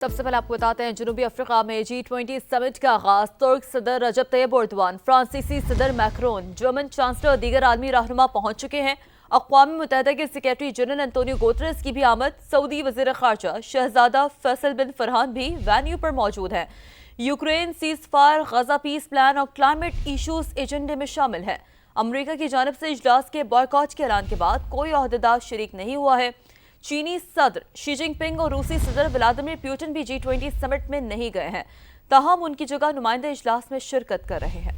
سب سے پہلے آپ کو بتاتے ہیں جنوبی افریقہ میں G20 سمٹ کا آغاز۔ ترک صدر رجب طیب اردوان، فرانسیسی صدر میکرون، جرمن چانسلر اور دیگر عالمی رہنما پہنچ چکے ہیں۔ اقوام متحدہ کے سیکریٹری جنرل انطونیو گوتریس کی بھی آمد۔ سعودی وزیر خارجہ شہزادہ فیصل بن فرحان بھی وینیو پر موجود ہیں۔ یوکرین سیز فائر، غزہ پیس پلان اور کلائمیٹ ایشوز ایجنڈے میں شامل ہیں۔ امریکہ کی جانب سے اجلاس کے بائیکاٹ کے اعلان کے بعد کوئی عہدیدار شریک نہیں ہوا ہے۔ چینی صدر شی جن پنگ اور روسی صدر ولادیمیر پوٹن بھی G20 سمٹ میں نہیں گئے ہیں، تاہم ان کی جگہ نمائندے اجلاس میں شرکت کر رہے ہیں۔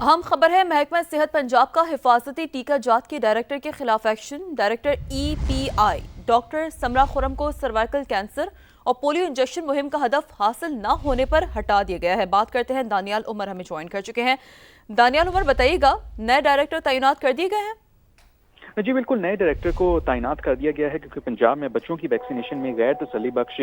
اہم خبر ہے محکمہ صحت پنجاب کا حفاظتی ٹیکہ جات کے ڈائریکٹر کے خلاف action. Director EPI doctor Samra Khurram کو سروائیکل کینسر اور پولیو انجیکشن مہم کا ہدف حاصل نہ ہونے پر ہٹا دیا گیا ہے۔ بات کرتے ہیں دانیال عمر ہمیں جوائن کر چکے ہیں۔ دانیال عمر بتائیے گا، نئے ڈائریکٹر تعینات کر دیے گئے ہیں؟ جی بالکل، نئے ڈائریکٹر کو تعینات کر دیا گیا ہے کیونکہ پنجاب میں بچوں کی ویکسینیشن میں غیر تسلی بخش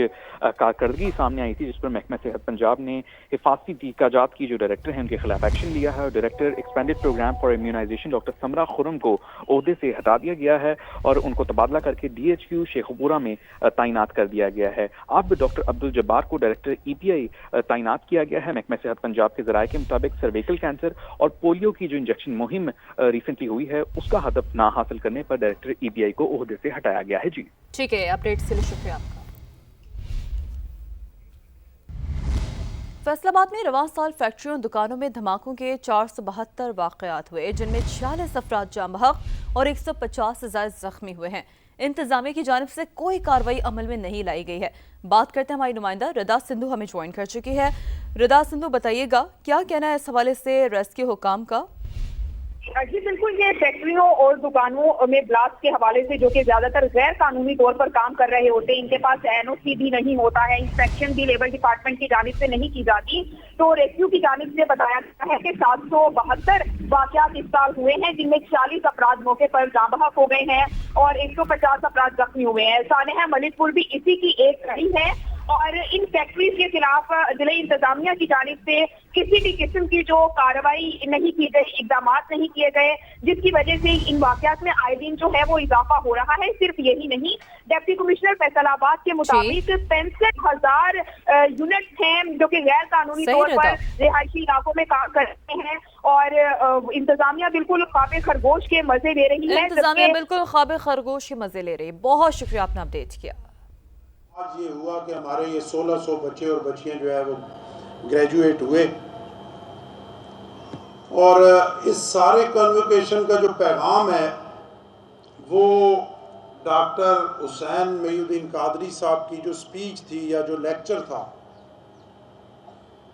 کارکردگی سامنے آئی تھی، جس پر محکمہ صحت پنجاب نے حفاظتی ٹیکہ جات کی جو ڈائریکٹر ہیں ان کے خلاف ایکشن لیا ہے اور director expanded programme for immunization doctor Samra Khurram کو عہدے سے ہٹا دیا گیا ہے اور ان کو تبادلہ کر کے DHQ شیخوپورہ میں تعینات کر دیا گیا ہے۔ اب ڈاکٹر عبدالجبار کو ڈائریکٹر EPI تعینات کیا گیا ہے۔ محکمہ صحت پنجاب کے ذرائع کے مطابق سرویکل کینسر اور پولیو کی جو انجیکشن مہم ریسنٹلی ہوئی ہے اس کا ہدف نہ حاصل کرنے پر ڈائریکٹر EPI کو عہدے سے ہٹایا گیا ہے۔ جی ٹھیک ہے، اپڈیٹ کے لیے شکریہ آپ کا۔ فیصل آباد میں رواں سال فیکٹریوں اور دکانوں میں دھماکوں کے 472 واقعات ہوئے، جن میں 46 افراد جاں بحق اور 150 سے زائد زخمی ہوئے ہیں۔ انتظامیہ کی جانب سے کوئی کارروائی عمل میں نہیں لائی گئی ہے۔ بات کرتے ہیں ہماری نمائندہ ردا سندھو ہمیں جوائن کر چکی ہے۔ ردا سندھو، بتائیے گا کیا کہنا ہے اس حوالے سے ریسکیو حکام کا؟ جی بالکل، یہ فیکٹریوں اور دکانوں میں بلاسٹ کے حوالے سے جو کہ زیادہ تر غیر قانونی طور پر کام کر رہے ہوتے ہیں، ان کے پاس NOC بھی نہیں ہوتا ہے، انسپیکشن بھی لیبر ڈپارٹمنٹ کی جانب سے نہیں کی جاتی، تو ریسکیو کی جانب سے بتایا گیا ہے کہ 772 واقعات اس سال ہوئے ہیں، جن میں 40 افراد موقع پر جاں بحق ہو گئے ہیں اور 150 افراد زخمی ہوئے ہیں۔ سانحہ ملک پور بھی اسی کی ایک کڑی ہے اور ان فیکٹریز کے خلاف ضلعی انتظامیہ کی جانب سے کسی بھی قسم کی جو کارروائی نہیں کی گئی، اقدامات نہیں کیے گئے، جس کی وجہ سے ان واقعات میں آئے دن جو ہے وہ اضافہ ہو رہا ہے۔ صرف یہی نہیں، ڈپٹی کمشنر فیصل آباد کے مطابق 65,000 یونٹ ہیں جو کہ غیر قانونی طور پر رہائشی علاقوں میں کام کر رہے ہیں اور انتظامیہ بالکل خواب خرگوش کے مزے لے رہی ہے۔ انتظامیہ بالکل خواب خرگوش کے مزے لے رہی ہے۔ بہت شکریہ، آپ نے اپڈیٹ کیا۔ آج یہ ہوا کہ ہمارے یہ 1600 بچے اور بچیاں جو ہے وہ گریجویٹ ہوئے اور اس سارے کنووکیشن کا جو پیغام ہے وہ ڈاکٹر حسین محی الدین قادری صاحب کی جو سپیچ تھی یا جو لیکچر تھا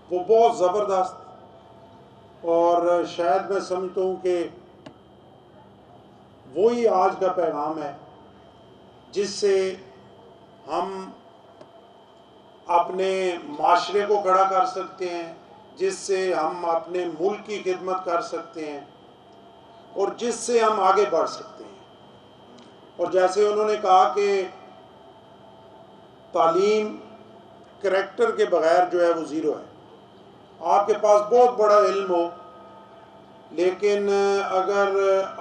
وہ بہت زبردست، اور شاید میں سمجھتا ہوں کہ وہی آج کا پیغام ہے جس سے ہم اپنے معاشرے کو کھڑا کر سکتے ہیں، جس سے ہم اپنے ملک کی خدمت کر سکتے ہیں اور جس سے ہم آگے بڑھ سکتے ہیں۔ اور جیسے انہوں نے کہا کہ تعلیم کریکٹر کے بغیر جو ہے وہ زیرو ہے۔ آپ کے پاس بہت بڑا علم ہو لیکن اگر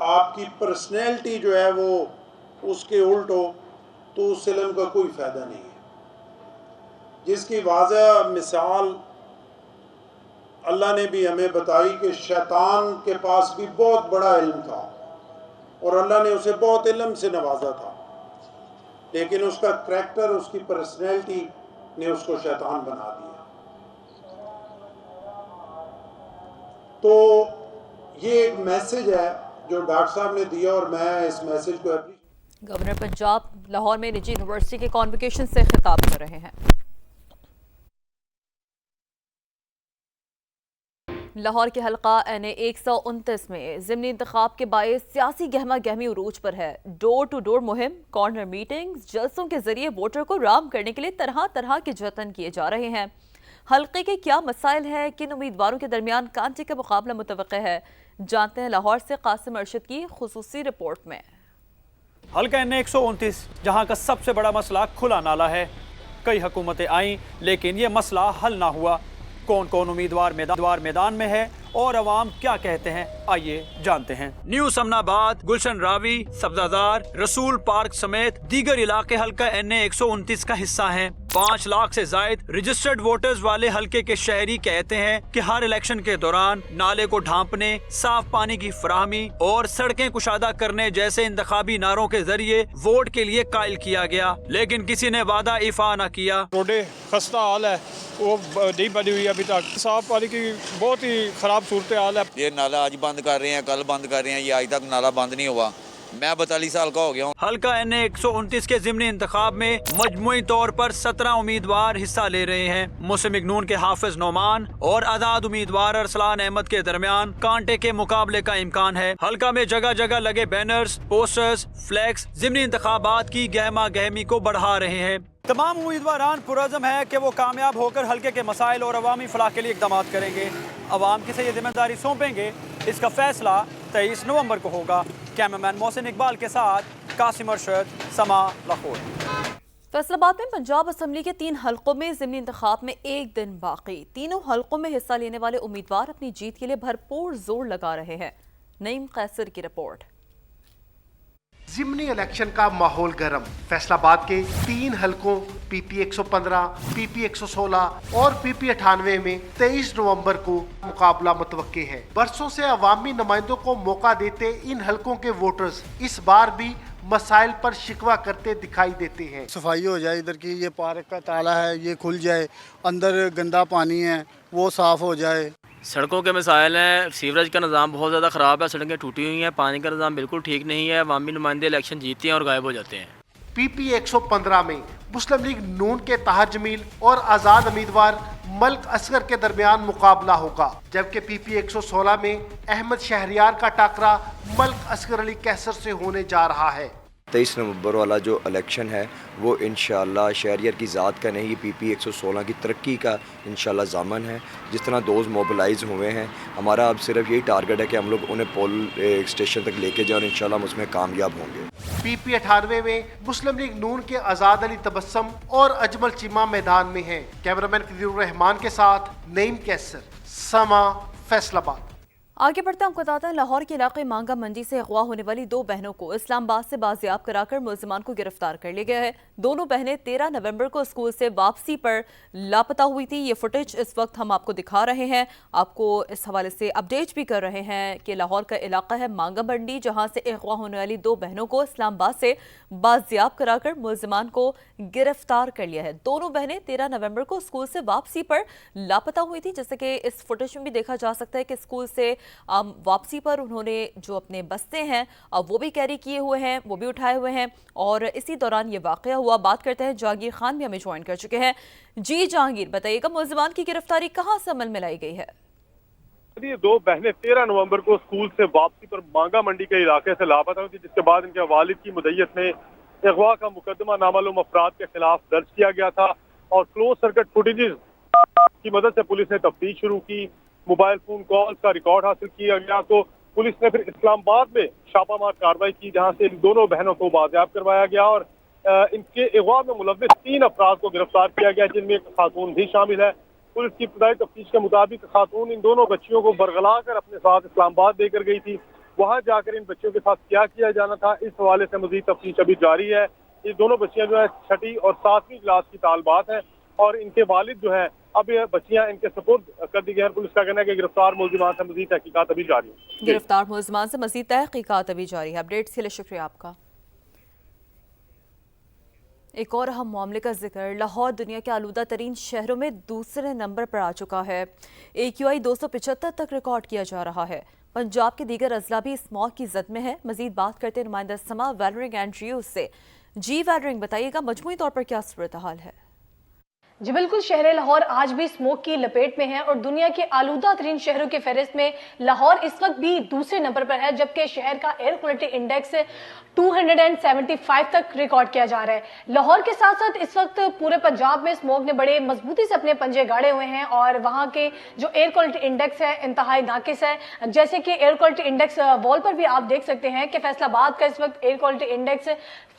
آپ کی پرسنالٹی جو ہے وہ اس کے الٹ ہو تو اس علم کا کوئی فائدہ نہیں ہے، جس کی واضح مثال اللہ نے بھی ہمیں بتائی کہ شیطان کے پاس بھی بہت بڑا علم تھا اور اللہ نے اسے بہت علم سے نوازا تھا، لیکن اس کا کریکٹر، اس کی پرسنالٹی نے اس کو شیطان بنا دیا۔ تو یہ ایک میسج ہے جو ڈاکٹر صاحب نے دیا اور میں اس میسج کو گورنر پنجاب لاہور میں نجی یونیورسٹی کے کانوکیشن سے خطاب کر رہے ہیں۔ لاہور کے حلقہ NA 129 میں ضمنی انتخاب کے باعث سیاسی گہما گہمی عروج پر ہے۔ ڈور ٹو ڈور مہم، کارنر میٹنگز، جلسوں کے ذریعے ووٹر کو رام کرنے کے لیے طرح طرح کے جتن کیے جا رہے ہیں۔ حلقے کے کیا مسائل ہیں، کن امیدواروں کے درمیان کانٹے کا مقابلہ متوقع ہے، جانتے ہیں لاہور سے قاسم ارشد کی خصوصی رپورٹ میں۔ حلقہ NA 129 جہاں کا سب سے بڑا مسئلہ کھلا نالا ہے۔ کئی حکومتیں آئیں لیکن یہ مسئلہ حل نہ ہوا۔ کون کون امیدوار میدان میں ہے اور عوام کیا کہتے ہیں، آئیے جانتے ہیں۔ نیو سمناباد، گلشن راوی، سبزادار، رسول پارک سمیت دیگر علاقے حلقہ NA 129 کا حصہ ہیں۔ 5 لاکھ سے زائد رجسٹرڈ ووٹرز والے حلقے کے شہری کہتے ہیں کہ ہر الیکشن کے دوران نالے کو ڈھانپنے، صاف پانی کی فراہمی اور سڑکیں کشادہ کرنے جیسے انتخابی نعروں کے ذریعے ووٹ کے لیے قائل کیا گیا، لیکن کسی نے وعدہ ایفا نہ کیا۔ روڈیں خستہ حال ہے، وہ نہیں بنی ہوئی ابھی تک، صاف پانی کی بہت ہی خراب صورتحال ہے۔ یہ نالا آج بند کر رہے ہیں، کل بند کر رہے ہیں، یہ آج تک نالا بند نہیں ہوا۔ میں 42 سال کا ہو گیا ہوں۔ حلقہ NA 129 کے ضمنی انتخاب میں مجموعی طور پر 17 امیدوار حصہ لے رہے ہیں۔ مسلم لیگ نون کے حافظ نعمان اور آزاد امیدوار ارسلان احمد کے درمیان کانٹے کے مقابلے کا امکان ہے۔ حلقہ میں جگہ جگہ لگے بینرز، پوسٹرز، فلیکس ضمنی انتخابات کی گہما گہمی کو بڑھا رہے ہیں۔ تمام امیدواران پرعزم ہے کہ وہ کامیاب ہو کر حلقے کے مسائل اور عوامی فلاح کے لیے اقدامات کریں گے۔ عوام کسے یہ ذمہ داری سونپیں گے، اس کا فیصلہ 23 نومبر کو ہوگا۔ کیمرامین محسن اقبال کے ساتھ قاسم ارشد، سما، لاہور۔ فیصل آباد میں پنجاب اسمبلی کے 3 حلقوں میں ضمنی انتخاب میں 1 دن باقی۔ تینوں حلقوں میں حصہ لینے والے امیدوار اپنی جیت کے لیے بھرپور زور لگا رہے ہیں۔ نعیم قیصر کی رپورٹ۔ ضمنی الیکشن کا ماحول گرم۔ فیصل آباد کے 3 حلقوں PP 115، PP 116 اور PP 98 میں 23 نومبر کو مقابلہ متوقع ہے۔ برسوں سے عوامی نمائندوں کو موقع دیتے ان حلقوں کے ووٹرز اس بار بھی مسائل پر شکوہ کرتے دکھائی دیتے ہیں۔ صفائی ہو جائے، ادھر کی یہ پارک کا تالا ہے یہ کھل جائے، اندر گندا پانی ہے وہ صاف ہو جائے۔ سڑکوں کے مسائل ہیں، سیوریج کا نظام بہت زیادہ خراب ہے، سڑکیں ٹوٹی ہوئی ہیں، پانی کا نظام بالکل ٹھیک نہیں ہے، عوامی نمائندے الیکشن جیتتے ہیں اور غائب ہو جاتے ہیں۔ PP 115 میں مسلم لیگ نون کے طاہر جمیل اور آزاد امیدوار ملک اصغر کے درمیان مقابلہ ہوگا، جبکہ PP 116 میں احمد شہریار کا ٹاکرا ملک اصغر علی کیسر سے ہونے جا رہا ہے۔ 23 نومبر والا جو الیکشن ہے وہ انشاءاللہ شہریار کی ذات کا نہیں، PP 116 کی ترقی کا انشاءاللہ ضامن ہے۔ جس طرح دوست موبلائز ہوئے ہیں، ہمارا اب صرف یہی ٹارگٹ ہے کہ ہم لوگ انہیں پول اسٹیشن تک لے کے جائیں اور انشاءاللہ ہم اس میں کامیاب ہوں گے۔ PP 98 میں مسلم لیگ نون کے آزاد علی تبسم اور اجمل چیمہ میدان میں ہیں۔ کیمرامین قدیر الرحمان کے ساتھ نعیم کیسر، سما، فیصل آباد۔ آگے بڑھتے ہیں، آپ کو بتاتے ہیں لاہور کے علاقے مانگا منڈی سے اغوا ہونے والی 2 بہنوں کو اسلام آباد سے بازیاب کرا کر ملزمان کو گرفتار کر لیا گیا ہے۔ دونوں بہنیں 13 نومبر کو اسکول سے واپسی پر لاپتہ ہوئی تھی۔ یہ فوٹیج اس وقت ہم آپ کو دکھا رہے ہیں، آپ کو اس حوالے سے اپڈیٹ بھی کر رہے ہیں کہ لاہور کا علاقہ ہے مانگا منڈی، جہاں سے اغوا ہونے والی 2 بہنوں کو اسلام آباد سے بازیاب کرا کر ملزمان کو گرفتار کر لیا ہے۔ دونوں بہنیں 13 نومبر کو اسکول سے واپسی پر لاپتہ ہوئی تھی، جیسے کہ اس فوٹیج میں بھی دیکھا جا سکتا ہے کہ اسکول سے واپسی پر انہوں نے جو اپنے بستے ہیں وہ بھی کیری کیے ہوئے ہیں، وہ بھی اٹھائے ہوئے ہیں، اور اسی دوران یہ واقعہ ہوا۔ بات کرتے ہیں جہانگیر خان بھی ہمیں جوائن کر چکے ہیں۔ جی جہانگیر، بتائیے گا ملزمان کی گرفتاری کہاں سے عمل میں لائی گئی ہے؟ یہ 2 بہنیں 13 نومبر کو اسکول سے واپسی پر مانگا منڈی کے علاقے سے لاپتہ ہوئی تھی، جس کے بعد ان کے والد کی مدعیت میں اغوا کا مقدمہ نامعلوم افراد کے خلاف درج کیا گیا تھا، اور کلوز سرکٹ فوٹیجز کی مدد سے پولیس نے تفتیش شروع کی۔ موبائل فون کالز کا ریکارڈ حاصل کیا گیا، تو پولیس نے پھر اسلام آباد میں چھاپہ مار کارروائی کی، جہاں سے ان دونوں بہنوں کو بازیاب کروایا گیا، اور ان کے اغوا میں ملوث 3 افراد کو گرفتار کیا گیا، جن میں ایک خاتون بھی شامل ہے۔ پولیس کی ابتدائی تفتیش کے مطابق خاتون ان دونوں بچیوں کو برگلا کر اپنے ساتھ اسلام آباد دے کر گئی تھی۔ وہاں جا کر ان بچیوں کے ساتھ کیا جانا تھا، اس حوالے سے مزید تفتیش ابھی جاری ہے۔ یہ دونوں بچیاں جو ہے 6ٹھی اور 7ویں کلاس کی طالبات ہیں، اور ان کے والد جو ہیں اب یہ بچیاں ان کے سپرد کر دی گئی ہیں۔ پولیس کا کہنا ہے کہ گرفتار ملزمان سے مزید تحقیقات ابھی جاری ہے۔ گرفتار ملزمان سے مزید تحقیقات ابھی جاری ہے۔ اپڈیٹس کے لیے شکریہ آپ کا۔ ایک اور اہم معاملے کا ذکر، لاہور دنیا کے آلودہ ترین شہروں میں دوسرے نمبر پر آ چکا ہے۔ AQI 275 تک ریکارڈ کیا جا رہا ہے۔ پنجاب کے دیگر اضلاع بھی اسموگ کی زد میں ہے۔ مزید بات کرتے نمائندہ سما ویلرنگ اینڈریوز سے۔ جی ویلرنگ، بتائیے گا مجموعی طور پر کیا صورتحال ہے؟ جی بالکل، شہر لاہور آج بھی اسموک کی لپیٹ میں ہے اور دنیا کے آلودہ ترین شہروں کے فہرست میں لاہور اس وقت بھی دوسرے نمبر پر ہے، جبکہ شہر کا ایئر کوالٹی انڈیکس 275 تک ریکارڈ کیا جا رہا ہے۔ لاہور کے ساتھ ساتھ اس وقت پورے پنجاب میں اسموک نے بڑے مضبوطی سے اپنے پنجے گاڑے ہوئے ہیں، اور وہاں کے جو ایئر کوالٹی انڈیکس ہے انتہائی ناقص ہے۔ جیسے کہ ایئر کوالٹی انڈیکس وال پر بھی آپ دیکھ سکتے ہیں کہ فیصل آباد کا اس وقت ایئر کوالٹی انڈیکس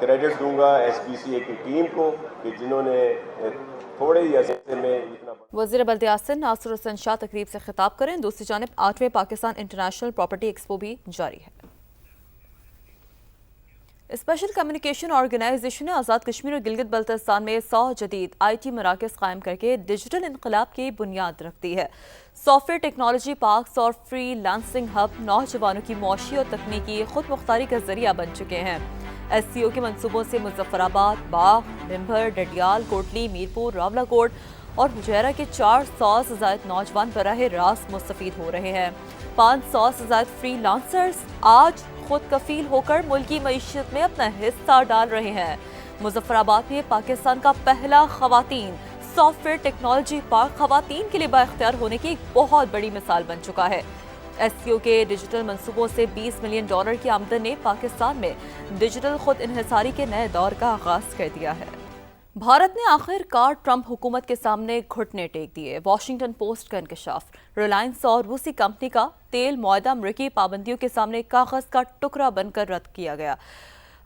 کریڈٹ دوں گا ایس پی سی اے کی ٹیم کو کہ جنہوں نے تھوڑے ہی عرصے میں اتنا. وزیر بلدیات ناصر حسین شاہ تقریب سے خطاب کریں. دوسری جانب 8ویں پاکستان انٹرنیشنل پراپرٹی ایکسپو بھی جاری ہے. اسپیشل کمیونیکیشن آرگنائزیشن نے آزاد کشمیر اور گلگت بلتستان میں 100 جدید آئی ٹی مراکز قائم کر کے ڈیجیٹل انقلاب کی بنیاد رکھ دی ہے. سافٹ ویئر ٹیکنالوجی پارکس اور فری لانسنگ ہب نوجوانوں کی معاشی اور تکنیکی خود مختاری کا ذریعہ بن چکے ہیں. ایس سی او کے منصوبوں سے مظفر آباد، باغ، بھمبر، ڈڈیال، کوٹلی، میرپور، راولہ کوٹ اور حجیرہ کے 400 سے زائد نوجوان براہ راست مستفید ہو رہے ہیں. 500 سے زائد فری لانسرز آج خود کفیل ہو کر ملکی معیشت میں اپنا حصہ ڈال رہے ہیں. مظفر آباد میں پاکستان کا پہلا خواتین سافٹ ویئر ٹیکنالوجی پارک خواتین کے لیے بااختیار ہونے کی ایک بہت بڑی مثال بن چکا ہے. ایس سی او کے ڈیجیٹل منصوبوں سے $20 ملین کی آمدن نے پاکستان میں ڈیجیٹل خود انحصاری کے نئے دور کا آغاز کر دیا ہے. بھارت نے آخر کار ٹرمپ حکومت کے سامنے گھٹنے ٹیک دیے. واشنگٹن پوسٹ کا انکشاف. ریلائنس اور روسی کمپنی کا تیل معاہدہ امریکی پابندیوں کے سامنے کاغذ کا ٹکڑا بن کر رد کیا گیا.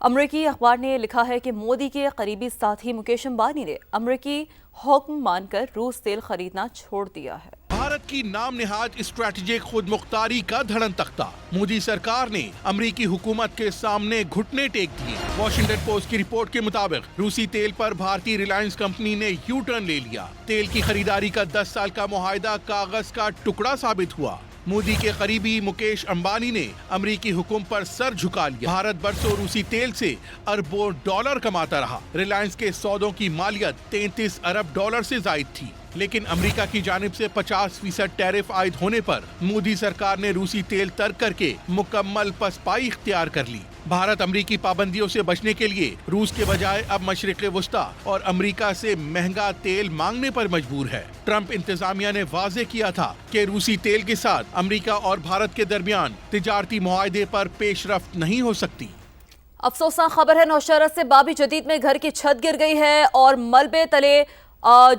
امریکی اخبار نے لکھا ہے کہ مودی کے قریبی ساتھی مکیش امبانی نے امریکی حکم مان کر روس تیل خریدنا چھوڑ دیا ہے. بھارت کی نام نہاد اسٹریٹجک خود مختاری کا دھڑن تختہ. مودی سرکار نے امریکی حکومت کے سامنے گھٹنے ٹیک دیے. واشنگٹن پوسٹ کی رپورٹ کے مطابق روسی تیل پر بھارتی ریلائنس کمپنی نے یو ٹرن لے لیا. تیل کی خریداری کا 10 سال کا معاہدہ کاغذ کا ٹکڑا ثابت ہوا. مودی کے قریبی مکیش امبانی نے امریکی حکم پر سر جھکا لیا. بھارت برسوں روسی تیل سے اربوں ڈالر کماتا رہا. ریلائنس کے سودوں کی مالیت $33 ارب سے زائد تھی. لیکن امریکہ کی جانب سے 50% ٹیرف عائد ہونے پر مودی سرکار نے روسی تیل ترک کر کے مکمل پسپائی اختیار کر لی. بھارت امریکی پابندیوں سے بچنے کے لیے روس کے بجائے اب مشرق وسطی اور امریکہ سے مہنگا تیل مانگنے پر مجبور ہے. ٹرمپ انتظامیہ نے واضح کیا تھا کہ روسی تیل کے ساتھ امریکہ اور بھارت کے درمیان تجارتی معاہدے پر پیش رفت نہیں ہو سکتی. افسوسناک خبر ہے، نوشہرہ سے بابی جدید میں گھر کی چھت گر گئی ہے اور ملبے تلے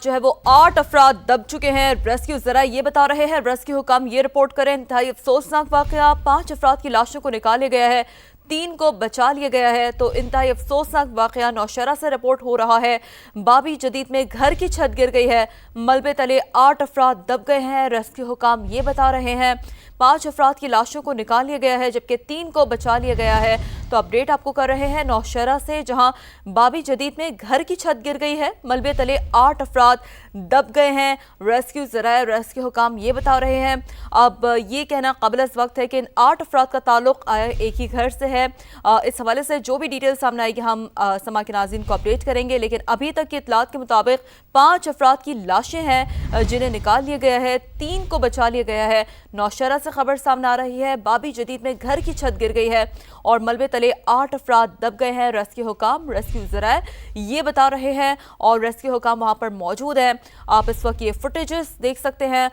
جو ہے وہ 8 افراد دب چکے ہیں. ریسکیو ذرائع یہ بتا رہے ہیں، ریسکیو حکام یہ رپورٹ کریں. انتہائی افسوسناک واقعہ. 5 افراد کی لاشوں کو نکالے گیا ہے، 3 کو بچا لیا گیا ہے. تو انتہائی افسوسناک واقعہ نوشہرہ سے رپورٹ ہو رہا ہے. بابی جدید میں گھر کی چھت گر گئی ہے، ملبے تلے 8 افراد دب گئے ہیں. ریسکیو حکام یہ بتا رہے ہیں 5 افراد کی لاشوں کو نکال لیا گیا ہے جبکہ 3 کو بچا لیا گیا ہے. تو اپڈیٹ آپ کو کر رہے ہیں نوشہرہ سے، جہاں بابی جدید میں گھر کی چھت گر گئی ہے، ملبے تلے 8 افراد دب گئے ہیں. ریسکیو ذرائع، ریسکیو حکام یہ بتا رہے ہیں. اب یہ کہنا قبل از وقت ہے کہ ان 8 افراد کا تعلق ایک ہی گھر سے ہے. اس حوالے سے جو بھی ڈیٹیل سامنے آئے گی ہم سما کے ناظرین کو اپڈیٹ کریں گے. لیکن ابھی تک کی اطلاعات کے مطابق 5 افراد کی لاشیں ہیں جنہیں نکال لیا گیا ہے، 3 کو بچا لیا گیا ہے. نوشہرہ سے خبر سامنے آ رہی ہے، بابی جدید میں گھر کی چھت گر گئی ہے اور ملبے تلے 8 افراد دب گئے ہیں. ریسکیو حکام، ریسکیو ذرائع یہ بتا رہے ہیں اور ریسکیو حکام وہاں پر موجود ہیں. آپ اس وقت یہ فوٹیجز دیکھ سکتے ہیں.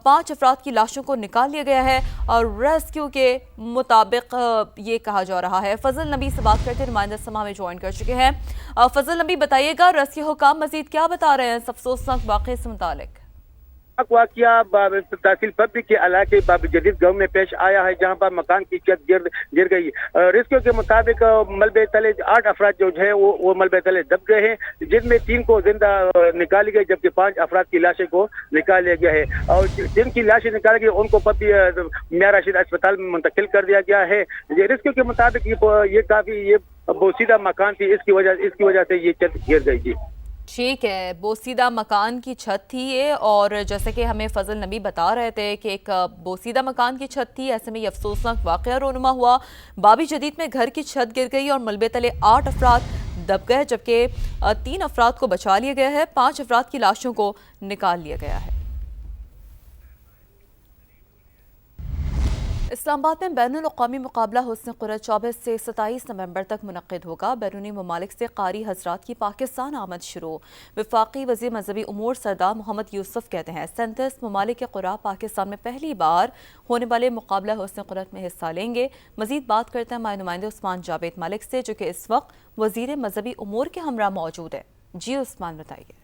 5 افراد کی لاشوں کو نکال لیا گیا ہے اور ریسکیو کے مطابق یہ کہا جا رہا ہے. فضل نبی سے بات کرتے نمائندہ سما میں جوائن کر چکے ہیں. فضل نبی بتائیے گا ریسکیو حکام مزید کیا بتا رہے ہیں اس افسوسناک واقعے سے متعلق؟ واقعہ تحصیل پبی کے علاقے بابی جدید گاؤں میں پیش آیا ہے، جہاں پر مکان کی چھت گر گئی. ریسکیو کے مطابق ملبے تلے 8 افراد جو ہے وہ ملبے تلے دب گئے ہیں، جن میں 3 کو زندہ نکالی گئی جبکہ 5 افراد کی لاشیں کو نکال لیا گیا ہے. اور جن کی لاشیں نکالی گئی ان کو پبی میاں راشد اسپتال میں منتقل کر دیا گیا ہے. ریسکیو کے مطابق یہ کافی بوسیدہ مکان تھی، اس کی وجہ سے یہ چھت گر گئی. جی ٹھیک ہے، بوسیدہ مکان کی چھت تھی یہ، اور جیسے کہ ہمیں فضل نبی بتا رہے تھے کہ ایک بوسیدہ مکان کی چھت تھی. ایسے میں یہ افسوسناک واقعہ رونما ہوا. بابی جدید میں گھر کی چھت گر گئی اور ملبے تلے 8 افراد دب گئے جبکہ 3 افراد کو بچا لیا گیا ہے، 5 افراد کی لاشوں کو نکال لیا گیا ہے. اسلام آباد میں بین الاقوامی مقابلہ حسن قرۃ 24 سے 27 نومبر تک منعقد ہوگا. بیرونی ممالک سے قاری حضرات کی پاکستان آمد شروع. وفاقی وزیر مذہبی امور سردار محمد یوسف کہتے ہیں 37 ممالک کے قراء پاکستان میں پہلی بار ہونے والے مقابلہ حسن قرۃ میں حصہ لیں گے. مزید بات کرتے ہیں ہمارے نمائندے عثمان جاوید ملک سے، جو کہ اس وقت وزیر مذہبی امور کے ہمراہ موجود ہے. جی عثمان بتائیے.